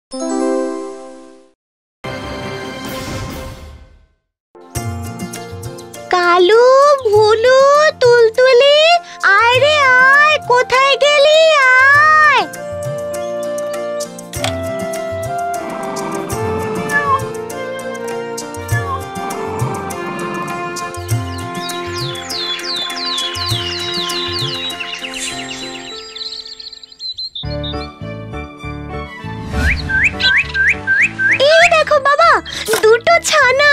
কালু, ভুলু, তুলতুলি, আয় রে আয়, কোথায় গেলি? আয়। এই দেখো বাবা, দুটো ছানা।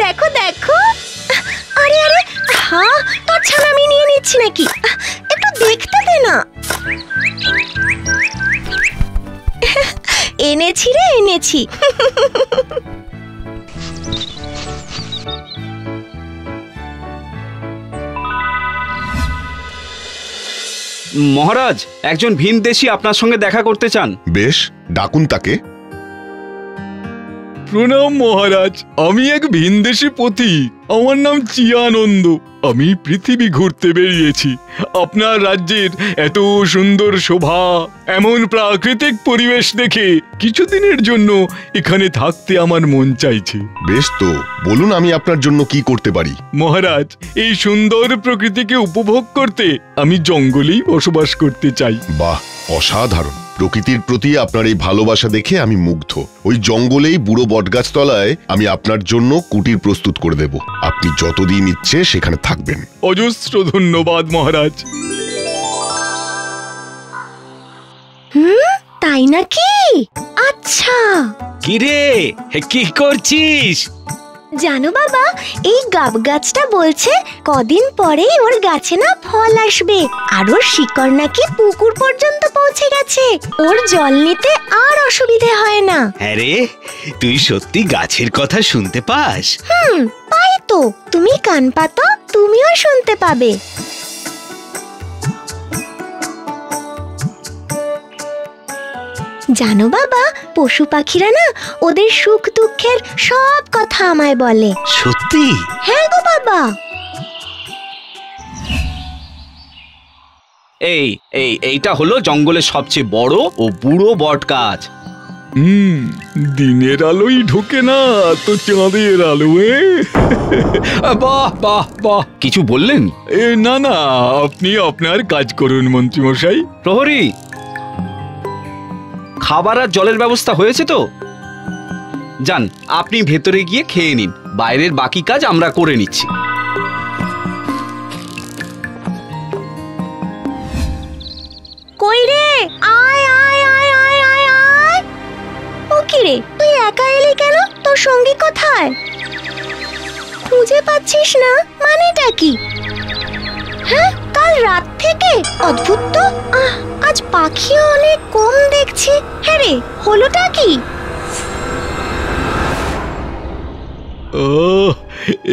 দেখো দেখো। আরে আরে, হ্যাঁ তোর ছানা আমি নিয়ে নিচ্ছি নাকি? একটু দেখতে দে না। এনেছি রে, এনেছি। মহারাজ, একজন ভিনদেশী আপনার সঙ্গে দেখা করতে চান। বেশ, ডাকুন তাকে। প্রণাম মহারাজ, আমি এক ভিনদেশী পথিক। আমার নাম চিয়ানন্দ। আমি পৃথিবী ঘুরতে বেরিয়েছি। আপনার রাজ্যের এত সুন্দর শোভা, এমন প্রাকৃতিক পরিবেশ দেখে কিছুদিনের জন্য এখানে থাকতে আমার মন চাইছে। বেশ, তো বলুন আমি আপনার জন্য কি করতে পারি। মহারাজ, এই সুন্দর প্রকৃতিকে উপভোগ করতে আমি জঙ্গলেই বসবাস করতে চাই। বাহ, অসাধারণ। প্রকৃতির প্রতি আপনার এই ভালোবাসা দেখে আমি মুগ্ধ। ওই জঙ্গলেই বুড়ো বটগাছ তলায় আমি আপনার জন্য কুটির প্রস্তুত করে দেব। আপনি যতদিন ইচ্ছে সেখানে থাকবেন। অজস্র ধন্যবাদ মহারাজ। তাই নাকি? আচ্ছা। কিরে, কি করছিস? জানো বাবা, এই গাব গাছটা বলছে কদিন পরেই ওর গাছে না ফল আসবে, আর ওর শিকড় নাকি পুকুর পর্যন্ত পৌঁছে গেছে। ওর জল নিতে আর অসুবিধে হয় না। হ্যাঁ রে, তুই সত্যি গাছের কথা শুনতে পাস? পাই তো। তুমি কান পাতো, তুমিও শুনতে পাবে। জানো বাবা, পশু পাখিরা না ওদের সুখ দুঃখের সব কথা আমায় বলে। সত্যি? হ্যাঁ গো বাবা। এইটা হলো জঙ্গলের সবচেয়ে বড় ও বুড়ো বট গাছ। দিনের আলোই ঢোকে না তো চাঁদের আলো। বাহ বাহ বাহ, কিছু বললেন? না না, আপনি আপনার কাজ করুন মন্ত্রী মশাই। প্রহরী, খাবার আর জলের ব্যবস্থা হয়েছে তো? যান, আপনি ভেতরে গিয়ে খেয়ে নিন। বাইরের বাকি কাজ আমরা করে নিচ্ছি। কই রে? আয় আয় আয় আয় আয় আয়। ও কি রে, তুই একা এলি কেন? তোর সঙ্গী কোথায়? খুঁজে পাচ্ছিস না? মানেটা কি? হ্যাঁ, কাল রাত থেকে? অদ্ভুত তো। আজ পাখিও অনেক কম দেখছি। হ্যাঁ রে, হলোটা কি?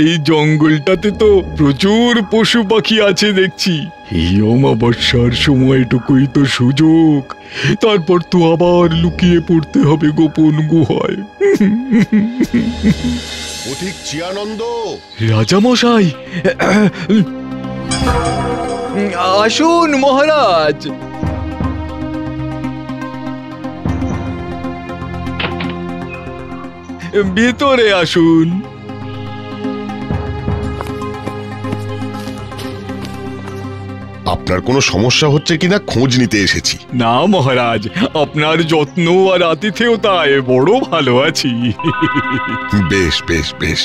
এই জঙ্গলটাতে তো প্রচুর পশু পাখি আছে দেখছি। এই অমাবস্যার সময়টুকুই তো সুযোগ, তারপর তো আবার লুকিয়ে পড়তে হবে গোপন গুহায়। পথিক চিয়ানন্দ। রাজামশাই, আসুন মহারাজ। ভেতরে আসুন। আপনার কোনো সমস্যা হচ্ছে কিনা খোঁজ নিতে এসেছি। না মহারাজ, আপনার যত্ন আর আতিথেয়তায় বড় ভালো আছি। বেশ বেশ বেশ।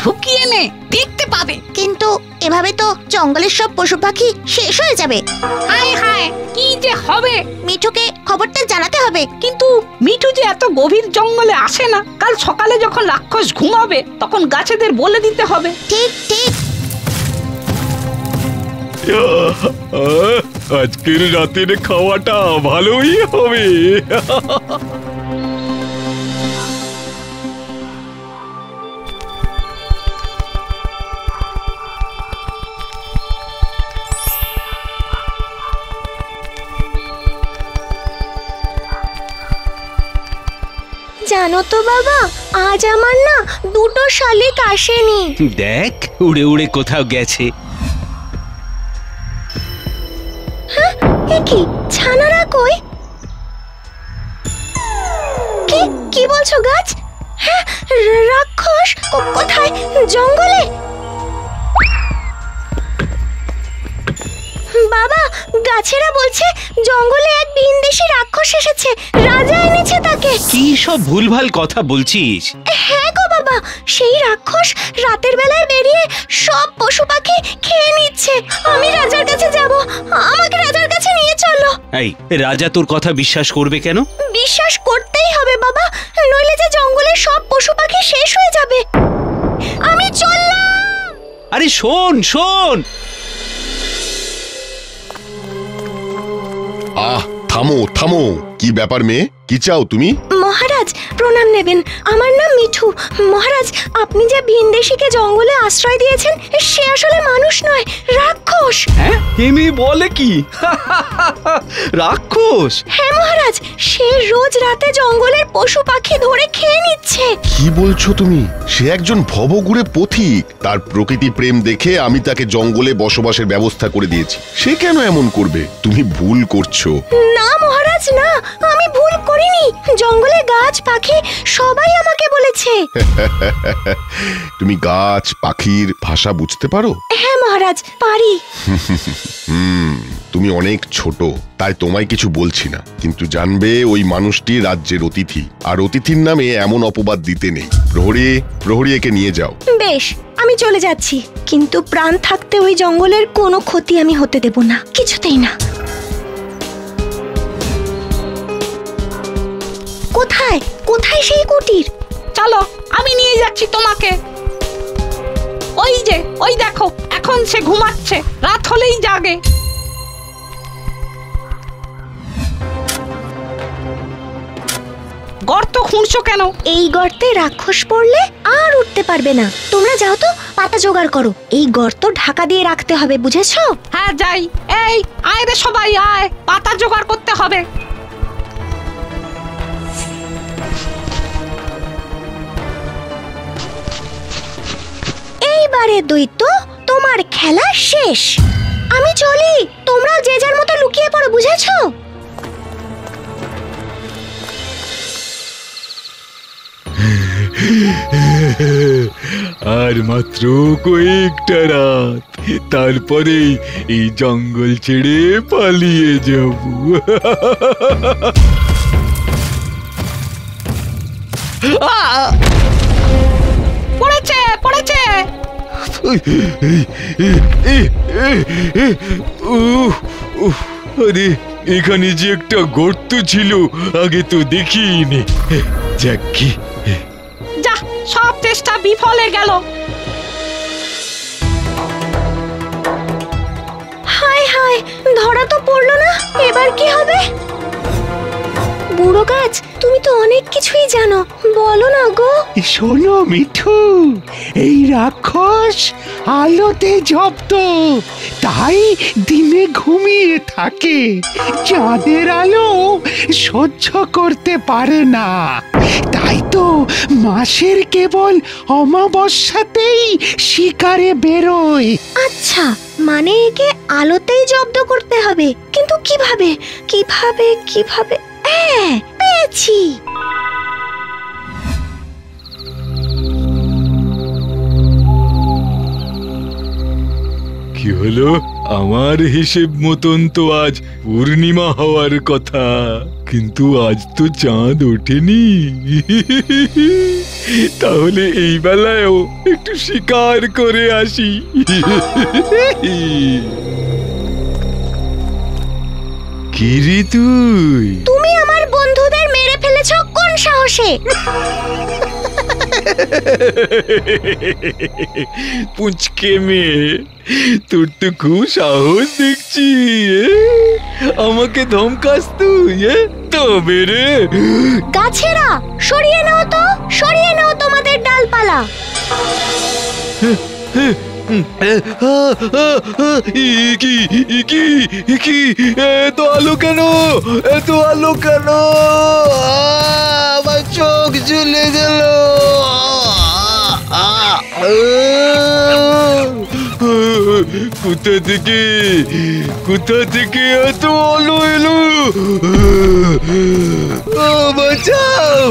ঢুকিয়ে নে, দেখতে পাবে। কিন্তু এভাবে তো জঙ্গলের সব পশু পাখি শেষ হয়ে যাবে। হায় হায়, কি যে হবে। মিঠুকে খবরটা জানাতে হবে। কিন্তু মিঠু যে এত গভীর জঙ্গলে আসে না। কাল সকালে যখন রাক্ষস ঘুমাবে তখন গাছেদের বলে দিতে হবে। ঠিক ঠিক। আজকের রাতের খাওয়াটা ভালোই হবে। জানো তো বাবা, আজ আমার না দুটো শালিক আসেনি। দেখ উড়ে উড়ে কোথাও গেছে। এ কি, ছানারা কই? কি কি বলছো গাছ? হ্যাঁ, রাক্ষস কোথায়? জঙ্গলে? বাবা, গাছেরা বলছে জঙ্গলে এক ভিনদেশী রাক্ষস এসেছে, রাজা এনেছে তাকে। কি সব ভুলভাল কথা বলছিস? হ্যাঁ গো বাবা, সেই রাক্ষস রাতের বেলায় বেরিয়ে সব পশু পাখি খেয়ে নিচ্ছে। আমি রাজার কাছে যাব, আমাকে রাজার কাছে নিয়ে চলো। এই রাজা তোর কথা বিশ্বাস করবে কেন? বিশ্বাস করতেই হবে বাবা, নইলে যে জঙ্গলের সব পশু পাখি শেষ হয়ে যাবে। আমি চললাম। আরে শোন শোন। থামো থামো, কি ব্যাপার মেয়ে, কি চাও তুমি? মহারাজ প্রণাম নেবেন, আমার নাম মিঠু। মহারাজ, আপনি যে ভিনদেশীকে জঙ্গলে আশ্রয় দিয়েছেন সে আসলে মানুষ নয়, রাক্ষস। হ্যাঁ, এমি বলে কি? রাক্ষস? হ্যাঁ মহারাজ, সে রোজ রাতে জঙ্গলের পশু পাখি ধরে খেয়ে নিচ্ছে। কি বলছো তুমি? সে একজন ভবঘুরে পথিক, তার প্রকৃতি প্রেম দেখে আমি তাকে জঙ্গলে বসবাসের ব্যবস্থা করে দিয়েছি। সে কেন এমন করবে? তুমি ভুল করছো। না মহারাজ না, আমি ভুল করিনি। জঙ্গলে গাছ পাখি সবাই আমাকে বলেছে। তুমি গাছ পাখির ভাষা বুঝতে পারো? হ্যাঁ মহারাজ, পারি। তুমি অনেক ছোট, তাই তোমায় কিছু বলছি না, কিন্তু জানবে ওই মানুষটি রাজ্যের অতিথি, আর অতিথির নামে এমন অপবাদ দিতে নেই। প্রহরী, প্রহরী একে নিয়ে যাও। বেশ, আমি চলে যাচ্ছি, কিন্তু প্রাণ থাকতে ওই জঙ্গলের কোনো ক্ষতি আমি হতে দেব না, কিছুতেই না। কোথায় কোথায় সেই কুটির? চলো, আমি নিয়ে যাচ্ছি তোমাকে। ওই যে, ওই দেখো, এখন সে ঘুমাচ্ছে, রাত হলেই জাগে। গর্ত খুঁড়ছো কেন? এই গর্তে রাক্ষস পড়লে আর উঠতে পারবে না। তোমরা যাও তো, পাতা জোগাড় করো। এই গর্ত ঢাকা দিয়ে রাখতে হবে, বুঝেছো? হ্যাঁ যাই। এই আয় রে সবাই আয়, পাতা জোগাড় করতে হবে। এইবারে দৈত্য, তোমার খেলা শেষ। আমি চলি, তোমরাও যে যার মতো লুকিয়ে পড়ো, বুঝেছো? আর মাত্র কয়েকটা রাত, তারপরে এই জঙ্গল ছেড়ে পালিয়ে যাব। পড়েছে পড়েছে। আরে এখানে যে একটা গর্ত ছিল, আগে তো দেখিনি। যাক, যা, সব চেষ্টা বিফলে গেল। হায় হায়, ধরা তো পড়লো না, এবার কি হবে? বুড়ো গাছ, তুমি তো অনেক কিছুই জানো, বলো না গো। শোনো মিঠু, এই রাক্ষস আলোতে জব্দ, তাই দিনে ঘুমিয়ে থাকে, চাঁদের আলো সহ্য করতে পারে না। তাই তো মাসের কেবল অমাবস্যাতেই শিকারে বেরোয়। আচ্ছা, মানে একে আলোতেই জব্দ করতে হবে, কিন্তু কিভাবে কিভাবে কিভাবে? হ্যাঁ, পেয়েছি। কি হলো? আমার হিসেব মতন তো আজ পূর্ণিমা হওয়ার কথা, কিন্তু আজ তো চাঁদ ওঠেনি। তাহলে এই বেলায়ও একটু শিকার করে আসি। কি রে তুই? তুমি আমার বন্ধুদের মেরে ফেলেছো কোন সাহসে? পুচকে মেয়ে, তোর তো খুব সাহস দেখছি। আমাকে ধমকাস তুই? তবে রে, গাছেরা সরিয়ে নাও তো, সরিয়ে নাও তোমাদের ডালপালা। এত আলো কেন? এত আলো কেন? আমাকে চোখ জ্বলে গেল। কোথা থেকে এত আলো এলো? বাঁচাও,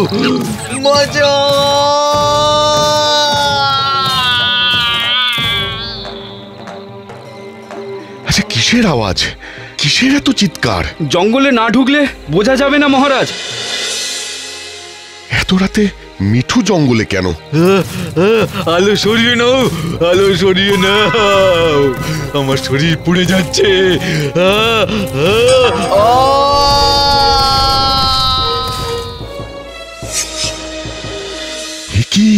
বাঁচাও। আচ্ছা, কিসের আওয়াজ? কিসের এত চিৎকার? জঙ্গলে না ঢুকলে বোঝা যাবে না মহারাজ। এত রাতে মিঠু জঙ্গলে কেন? আলো সরিয়ে নাও, আলো সরিয়ে নাও, আমার শরীর পুড়ে যাচ্ছে। এ কি?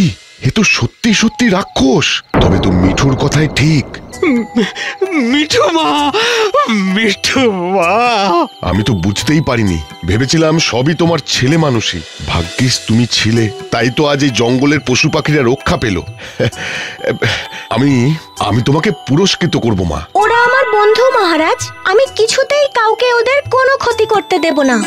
এ তো সত্যি সত্যি রাক্ষস। তবে তো মিঠুর কথাই ঠিক। মিঠু মা, মিঠু মা। আমি তো বুঝতেই পারিনি, ভেবেছিলাম সবই তোমার ছেলে মানুষই। ভাগ্যিস তুমি ছিলে, তাই তো আজ এই জঙ্গলের পশু পাখিরা রক্ষা পেল। আমি আমি তোমাকে পুরস্কৃত করব মা। ওরা আমার বন্ধু মহারাজ, আমি কিছুতেই কাউকে ওদের কোনো ক্ষতি করতে দেব না।